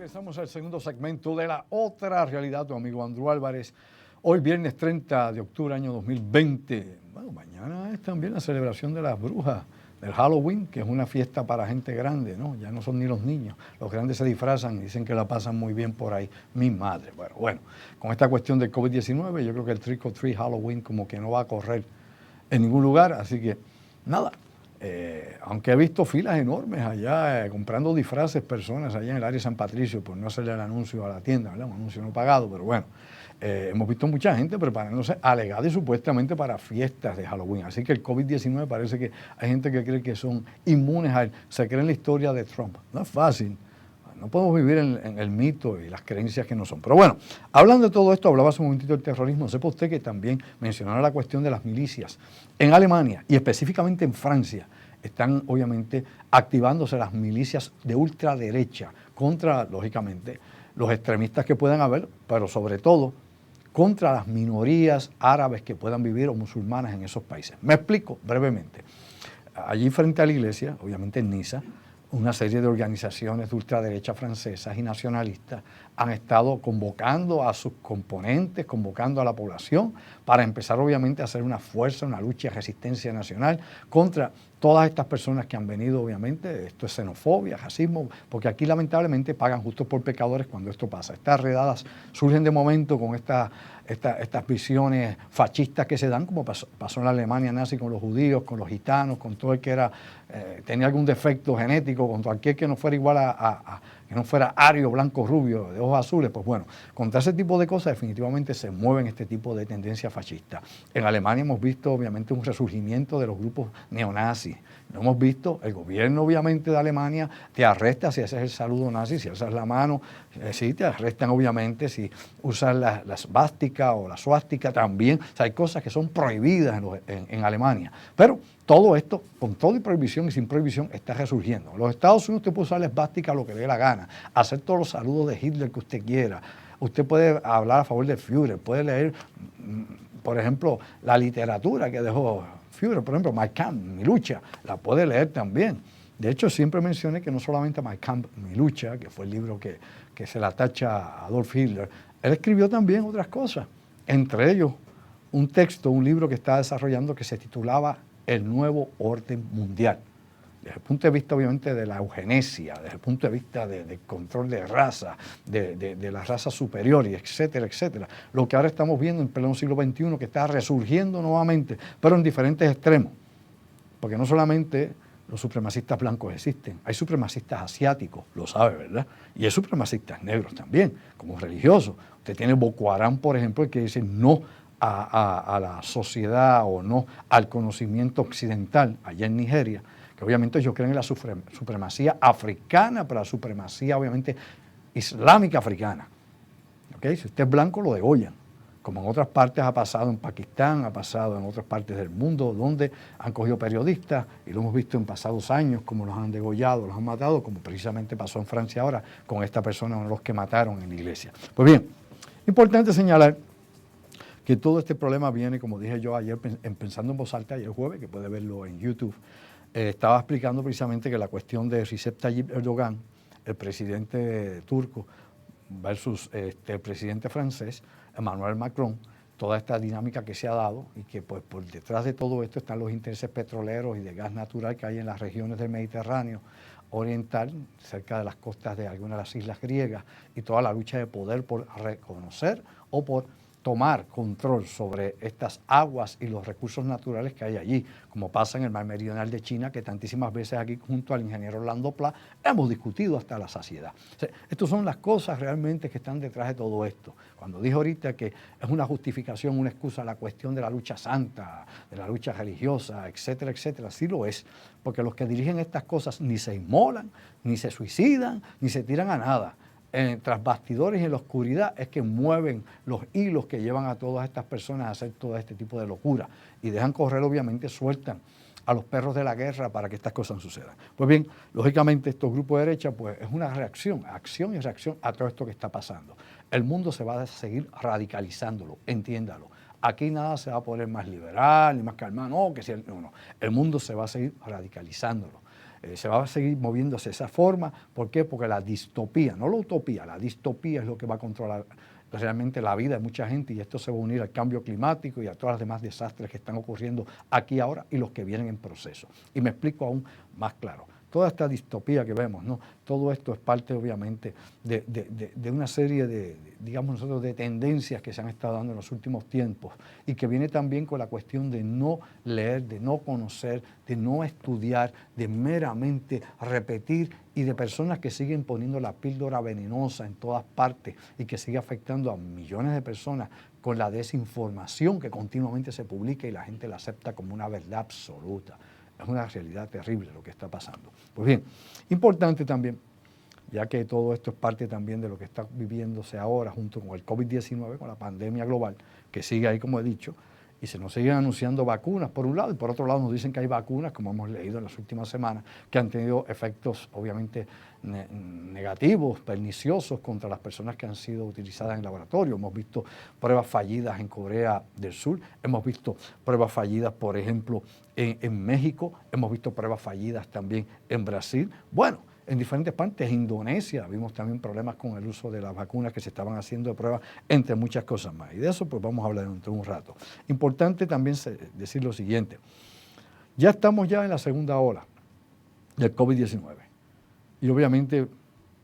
Regresamos al segundo segmento de La Otra Realidad, tu amigo Andrew Álvarez. Hoy viernes 30 de octubre año 2020. Bueno, mañana es también la celebración de las brujas, del Halloween, que es una fiesta para gente grande, ¿no? Ya no son ni los niños. Los grandes se disfrazan y dicen que la pasan muy bien por ahí. Mi madre. Bueno, con esta cuestión del COVID-19, yo creo que el Trick or Treat Halloween como que no va a correr en ningún lugar, así que nada. Aunque he visto filas enormes allá comprando disfraces, personas allá en el área de San Patricio, por no hacerle el anuncio a la tienda, ¿verdad? Un anuncio no pagado, pero bueno, hemos visto mucha gente preparándose alegada y supuestamente para fiestas de Halloween. Así que el COVID-19 parece que hay gente que cree que son inmunes a él. Se cree en la historia de Trump. No es fácil. No podemos vivir en el mito y las creencias que no son. Pero bueno, hablando de todo esto, hablaba hace un momentito del terrorismo. Sepa usted que también mencionaron la cuestión de las milicias. En Alemania y específicamente en Francia están obviamente activándose las milicias de ultraderecha contra, lógicamente, los extremistas que puedan haber, pero sobre todo contra las minorías árabes que puedan vivir o musulmanas en esos países. Me explico brevemente. Allí frente a la iglesia, obviamente en Niza, una serie de organizaciones de ultraderecha francesas y nacionalistas han estado convocando a sus componentes, convocando a la población para empezar obviamente a hacer una fuerza, una lucha de resistencia nacional contra todas estas personas que han venido obviamente, esto es xenofobia, racismo, porque aquí lamentablemente pagan justos por pecadores cuando esto pasa. Estas redadas surgen de momento con estas visiones fascistas que se dan, como pasó en la Alemania nazi con los judíos, con los gitanos, con todo el que era, tenía algún defecto genético, con cualquier que no fuera igual que no fuera ario, blanco, rubio, de ojos azules. Pues bueno, contra ese tipo de cosas definitivamente se mueven este tipo de tendencias fascistas. En Alemania hemos visto obviamente un resurgimiento de los grupos neonazis. Lo hemos visto, el gobierno obviamente de Alemania te arresta si haces el saludo nazi, si alzas la mano, sí, te arrestan obviamente si usas la svástica o la suástica también. O sea, hay cosas que son prohibidas en Alemania. Pero todo esto, con todo y prohibición y sin prohibición, está resurgiendo. En los Estados Unidos usted puede usar la svástica lo que le dé la gana, hacer todos los saludos de Hitler que usted quiera. Usted puede hablar a favor del Führer, puede leer, por ejemplo, la literatura que dejó Führer, por ejemplo, Mein Kampf, Mi lucha, la puede leer también. De hecho, siempre mencioné que no solamente Mein Kampf, Mi lucha, que fue el libro que se le atacha a Adolf Hitler, él escribió también otras cosas, entre ellos un texto, un libro que está desarrollando que se titulaba El Nuevo Orden Mundial. Desde el punto de vista, obviamente, de la eugenesia, desde el punto de vista del control de raza, de las razas superiores, etcétera, etcétera. Lo que ahora estamos viendo en pleno siglo XXI, que está resurgiendo nuevamente, pero en diferentes extremos. Porque no solamente los supremacistas blancos existen, hay supremacistas asiáticos, lo sabe, ¿verdad? Y hay supremacistas negros también, como religiosos. Usted tiene Boko Haram, por ejemplo, que dice no a la sociedad o no al conocimiento occidental, allá en Nigeria, que obviamente ellos creen en la supremacía africana, pero la supremacía obviamente islámica africana. ¿Okay? Si usted es blanco, lo degollan, como en otras partes ha pasado en Pakistán, ha pasado en otras partes del mundo, donde han cogido periodistas, y lo hemos visto en pasados años, como los han degollado, los han matado, como precisamente pasó en Francia ahora, con esta persona, uno de los que mataron en la iglesia. Pues bien, importante señalar que todo este problema viene, como dije yo ayer, pensando en voz alta, ayer jueves, que puede verlo en YouTube, estaba explicando precisamente que la cuestión de Recep Tayyip Erdogan, el presidente turco, versus el presidente francés, Emmanuel Macron, toda esta dinámica que se ha dado y que pues por detrás de todo esto están los intereses petroleros y de gas natural que hay en las regiones del Mediterráneo oriental, cerca de las costas de algunas de las islas griegas, y toda la lucha de poder por reconocer o por tomar control sobre estas aguas y los recursos naturales que hay allí, como pasa en el mar meridional de China, que tantísimas veces aquí junto al ingeniero Orlando Pla hemos discutido hasta la saciedad. O sea, estas son las cosas realmente que están detrás de todo esto. Cuando dije ahorita que es una justificación, una excusa a la cuestión de la lucha santa, de la lucha religiosa, etcétera, etcétera, sí lo es, porque los que dirigen estas cosas ni se inmolan, ni se suicidan, ni se tiran a nada. Tras bastidores y en la oscuridad es que mueven los hilos que llevan a todas estas personas a hacer todo este tipo de locura y dejan correr, obviamente, sueltan a los perros de la guerra para que estas cosas sucedan. Pues bien, lógicamente estos grupos de derecha pues es una reacción, acción y reacción a todo esto que está pasando. El mundo se va a seguir radicalizándolo, entiéndalo. Aquí nada se va a poner más liberal ni más calmado, no, que si no. El mundo se va a seguir radicalizándolo. se va a seguir moviendo hacia esa forma. ¿Por qué? Porque la distopía, no la utopía, la distopía es lo que va a controlar realmente la vida de mucha gente, y esto se va a unir al cambio climático y a todos los demás desastres que están ocurriendo aquí ahora y los que vienen en proceso. Y me explico aún más claro. Toda esta distopía que vemos, ¿no? Todo esto es parte obviamente de una serie digamos nosotros, de tendencias que se han estado dando en los últimos tiempos, y que viene también con la cuestión de no leer, de no conocer, de no estudiar, de meramente repetir, y de personas que siguen poniendo la píldora venenosa en todas partes y que sigue afectando a millones de personas con la desinformación que continuamente se publica y la gente la acepta como una verdad absoluta. Es una realidad terrible lo que está pasando. Pues bien, importante también, ya que todo esto es parte también de lo que está viviéndose ahora junto con el COVID-19, con la pandemia global, que sigue ahí, como he dicho, y se nos siguen anunciando vacunas por un lado, y por otro lado nos dicen que hay vacunas, como hemos leído en las últimas semanas, que han tenido efectos obviamente negativos, perniciosos contra las personas que han sido utilizadas en laboratorio. Hemos visto pruebas fallidas en Corea del Sur, hemos visto pruebas fallidas, por ejemplo, en México, hemos visto pruebas fallidas también en Brasil. Bueno, en diferentes partes, Indonesia, vimos también problemas con el uso de las vacunas que se estaban haciendo de pruebas, entre muchas cosas más. Y de eso pues vamos a hablar dentro de un rato. Importante también decir lo siguiente, ya estamos ya en la segunda ola del COVID-19 y obviamente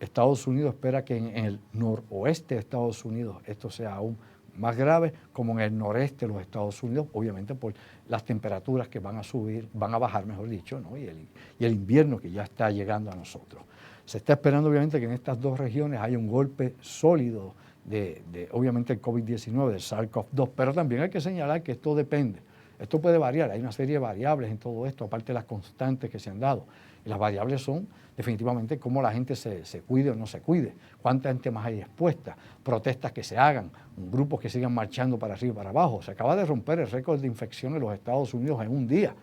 Estados Unidos espera que en el noroeste de Estados Unidos esto sea aún más grave, como en el noreste de los Estados Unidos, obviamente por las temperaturas que van a subir, van a bajar, mejor dicho, ¿no? y el invierno que ya está llegando a nosotros. Se está esperando obviamente que en estas dos regiones haya un golpe sólido obviamente el COVID-19, del SARS-CoV-2, pero también hay que señalar que esto depende. Esto puede variar, hay una serie de variables en todo esto, aparte de las constantes que se han dado. Y las variables son definitivamente cómo la gente se cuide o no se cuide, cuánta gente más hay expuesta, protestas que se hagan, grupos que sigan marchando para arriba y para abajo. Se acaba de romper el récord de infección en los Estados Unidos en un día.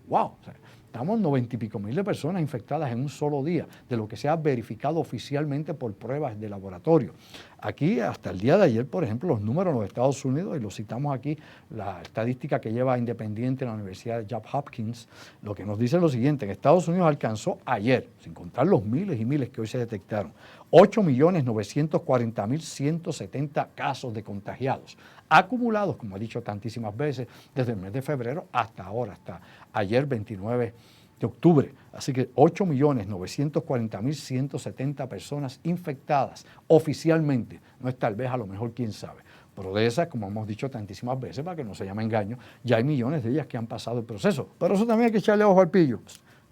¡Wow! O sea, estamos 90 y pico mil de personas infectadas en un solo día, de lo que se ha verificado oficialmente por pruebas de laboratorio. Aquí, hasta el día de ayer, por ejemplo, los números en los Estados Unidos, y lo citamos aquí, la estadística que lleva independiente en la Universidad de Johns Hopkins, lo que nos dice es lo siguiente: en Estados Unidos alcanzó ayer, sin contar los miles y miles que hoy se detectaron, 8.940.170 casos de contagiados, acumulados, como he dicho tantísimas veces, desde el mes de febrero hasta ahora, hasta ayer 29 de octubre. Así que 8.940.170 personas infectadas oficialmente. No es tal vez, a lo mejor, quién sabe. Pero de esas, como hemos dicho tantísimas veces, para que no se llame engaño, ya hay millones de ellas que han pasado el proceso. Pero eso también hay que echarle ojo al pillo.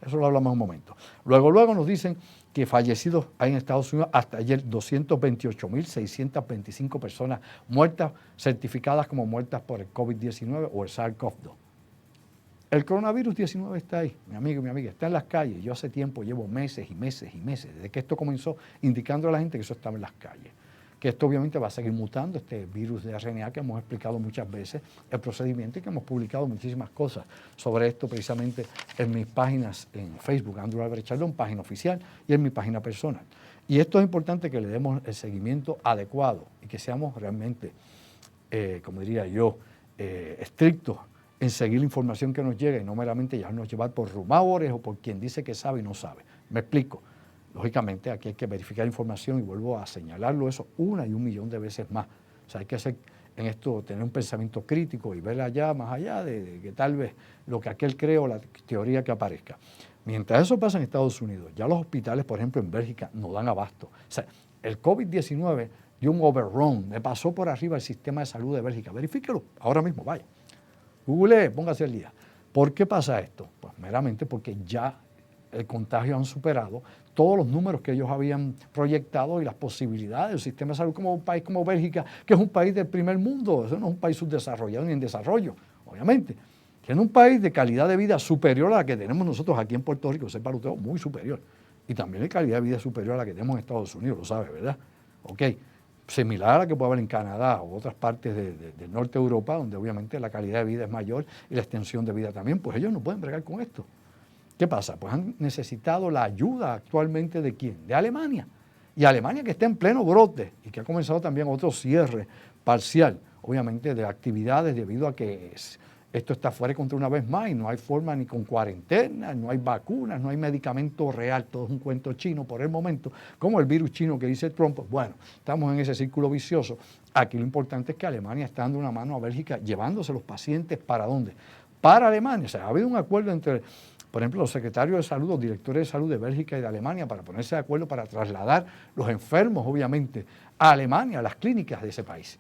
Eso lo hablamos en un momento. Luego nos dicen que fallecidos hay en Estados Unidos hasta ayer 228.625 personas muertas, certificadas como muertas por el COVID-19 o el SARS-CoV-2. El coronavirus 19 está ahí, mi amigo y mi amiga, está en las calles. Yo hace tiempo llevo meses y meses y meses, desde que esto comenzó, indicando a la gente que eso estaba en las calles. Que esto obviamente va a seguir mutando, este virus de RNA que hemos explicado muchas veces, el procedimiento, y que hemos publicado muchísimas cosas sobre esto precisamente en mis páginas en Facebook, Andrew Álvarez Chaldón, página oficial, y en mi página personal. Y esto es importante que le demos el seguimiento adecuado y que seamos realmente, como diría yo, estrictos en seguir la información que nos llega y no meramente dejarnos llevar por rumores o por quien dice que sabe y no sabe. Me explico. Lógicamente aquí hay que verificar información y vuelvo a señalarlo eso una y un millón de veces más. O sea, hay que hacer en esto, tener un pensamiento crítico y ver allá, más allá de que tal vez lo que aquel cree o la teoría que aparezca. Mientras eso pasa en Estados Unidos, ya los hospitales, por ejemplo, en Bélgica, no dan abasto. O sea, el COVID-19 dio un overrun, me pasó por arriba el sistema de salud de Bélgica. Verifíquelo ahora mismo, vaya. Google, póngase al día. ¿Por qué pasa esto? Pues meramente porque ya el contagio han superado todos los números que ellos habían proyectado y las posibilidades del sistema de salud como un país como Bélgica, que es un país del primer mundo, eso no es un país subdesarrollado ni en desarrollo, obviamente. Tiene un país de calidad de vida superior a la que tenemos nosotros aquí en Puerto Rico, sepa usted, muy superior. Y también de calidad de vida superior a la que tenemos en Estados Unidos, lo sabe, ¿verdad? Ok. Similar a la que puede haber en Canadá o otras partes del norte de Europa, donde obviamente la calidad de vida es mayor y la extensión de vida también, pues ellos no pueden bregar con esto. ¿Qué pasa? Pues han necesitado la ayuda actualmente ¿de quién? De Alemania. Y Alemania, que está en pleno brote y que ha comenzado también otro cierre parcial, obviamente, de actividades debido a que esto está fuera contra una vez más y no hay forma ni con cuarentena, no hay vacunas, no hay medicamento real, todo es un cuento chino por el momento, como el virus chino que dice Trump. Bueno, estamos en ese círculo vicioso. Aquí lo importante es que Alemania está dando una mano a Bélgica, llevándose los pacientes ¿para dónde? Para Alemania. O sea, ha habido un acuerdo entre, por ejemplo, los secretarios de salud, los directores de salud de Bélgica y de Alemania para ponerse de acuerdo para trasladar los enfermos, obviamente, a Alemania, a las clínicas de ese país.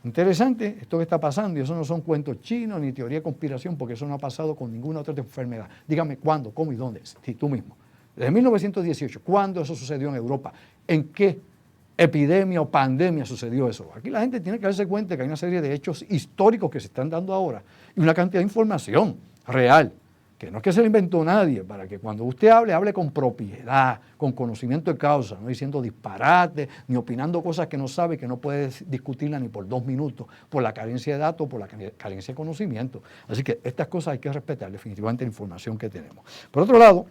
Interesante esto que está pasando, y eso no son cuentos chinos ni teoría de conspiración, porque eso no ha pasado con ninguna otra enfermedad. Dígame cuándo, cómo y dónde, si tú mismo. Desde 1918, ¿cuándo eso sucedió en Europa? ¿En qué epidemia o pandemia sucedió eso? Aquí la gente tiene que darse cuenta que hay una serie de hechos históricos que se están dando ahora y una cantidad de información real, que no es que se lo inventó nadie, para que cuando usted hable con propiedad, con conocimiento de causa, no diciendo disparates, ni opinando cosas que no sabe, que no puede discutirla ni por 2 minutos, por la carencia de datos, por la carencia de conocimiento. Así que estas cosas hay que respetar definitivamente la información que tenemos. Por otro lado,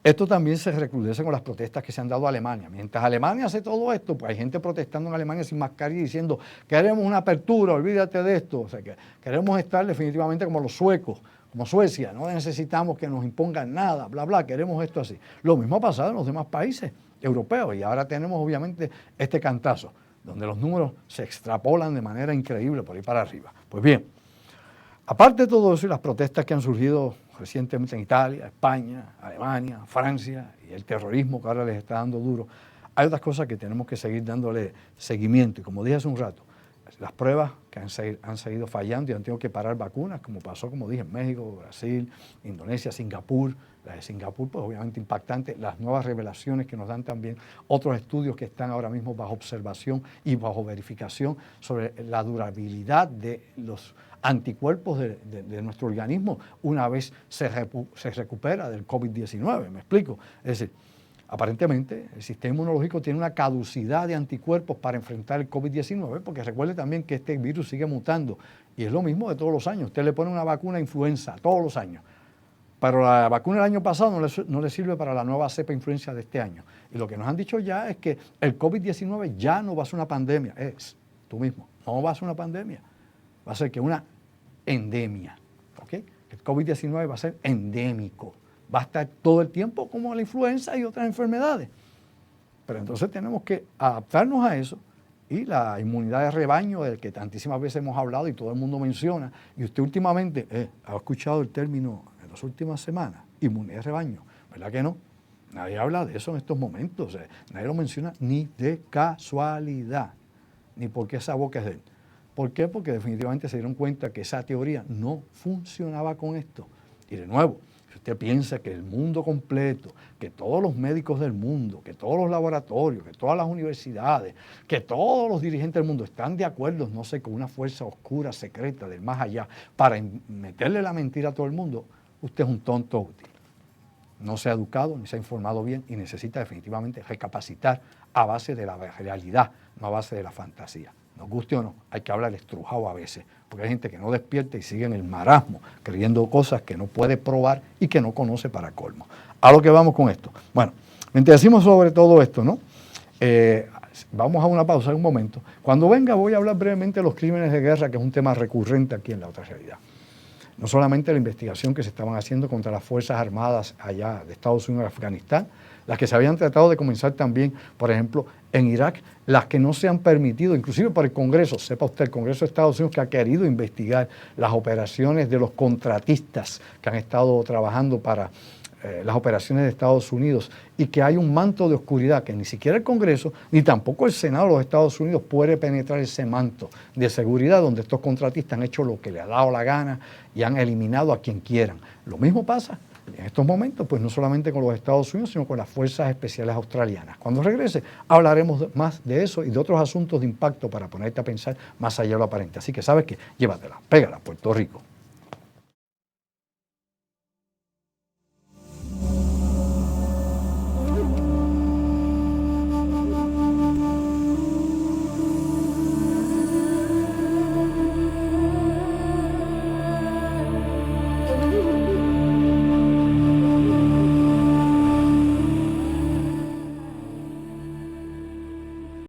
esto también se recrudece con las protestas que se han dado a Alemania. Mientras Alemania hace todo esto, pues hay gente protestando en Alemania sin mascarilla diciendo queremos una apertura, olvídate de esto. O sea, que queremos estar definitivamente como los suecos, como Suecia, no necesitamos que nos impongan nada, bla, bla, queremos esto así. Lo mismo ha pasado en los demás países europeos y ahora tenemos obviamente este cantazo, donde los números se extrapolan de manera increíble por ahí para arriba. Pues bien, aparte de todo eso y las protestas que han surgido recientemente en Italia, España, Alemania, Francia y el terrorismo que ahora les está dando duro, hay otras cosas que tenemos que seguir dándole seguimiento. Y como dije hace un rato, las pruebas que han seguido fallando y han tenido que parar vacunas, como pasó, como dije, en México, Brasil, Indonesia, Singapur. La de Singapur, pues obviamente impactante. Las nuevas revelaciones que nos dan también otros estudios que están ahora mismo bajo observación y bajo verificación sobre la durabilidad de los anticuerpos de nuestro organismo una vez se recupera del COVID-19, ¿me explico? Es decir, aparentemente el sistema inmunológico tiene una caducidad de anticuerpos para enfrentar el COVID-19, porque recuerde también que este virus sigue mutando y es lo mismo de todos los años. Usted le pone una vacuna influenza todos los años, pero la vacuna del año pasado no le sirve para la nueva cepa influenza de este año. Y lo que nos han dicho ya es que el COVID-19 ya no va a ser una pandemia, tú mismo, no va a ser una pandemia, va a ser que una endemia, ¿ok? El COVID-19 va a ser endémico. Va a estar todo el tiempo como la influenza y otras enfermedades. Pero entonces tenemos que adaptarnos a eso y la inmunidad de rebaño, del que tantísimas veces hemos hablado y todo el mundo menciona, y usted últimamente ha escuchado el término en las últimas semanas, inmunidad de rebaño, ¿verdad que no? Nadie habla de eso en estos momentos, nadie lo menciona ni de casualidad, ni porque esa boca es de él. ¿Por qué? Porque definitivamente se dieron cuenta que esa teoría no funcionaba con esto. Y de nuevo, si usted piensa que el mundo completo, que todos los médicos del mundo, que todos los laboratorios, que todas las universidades, que todos los dirigentes del mundo están de acuerdo, no sé, con una fuerza oscura, secreta, del más allá, para meterle la mentira a todo el mundo, usted es un tonto útil. No se ha educado ni se ha informado bien y necesita definitivamente recapacitar a base de la realidad, no a base de la fantasía. Nos guste o no, hay que hablar estrujado a veces, porque hay gente que no despierta y sigue en el marasmo, creyendo cosas que no puede probar y que no conoce para colmo. A lo que vamos con esto. Bueno, mientras decimos sobre todo esto, ¿no? Vamos a una pausa en un momento. Cuando venga voy a hablar brevemente de los crímenes de guerra, que es un tema recurrente aquí en La Otra Realidad. No solamente la investigación que se estaban haciendo contra las Fuerzas Armadas allá de Estados Unidos y Afganistán, las que se habían tratado de comenzar también, por ejemplo, en Irak, las que no se han permitido, inclusive por el Congreso, sepa usted, el Congreso de Estados Unidos que ha querido investigar las operaciones de los contratistas que han estado trabajando para las operaciones de Estados Unidos y que hay un manto de oscuridad que ni siquiera el Congreso ni tampoco el Senado de los Estados Unidos puede penetrar ese manto de seguridad donde estos contratistas han hecho lo que le ha dado la gana y han eliminado a quien quieran. Lo mismo pasa en estos momentos, pues no solamente con los Estados Unidos, sino con las Fuerzas Especiales Australianas. Cuando regrese hablaremos más de eso y de otros asuntos de impacto para ponerte a pensar más allá de lo aparente. Así que sabes que llévatela, pégala, Puerto Rico.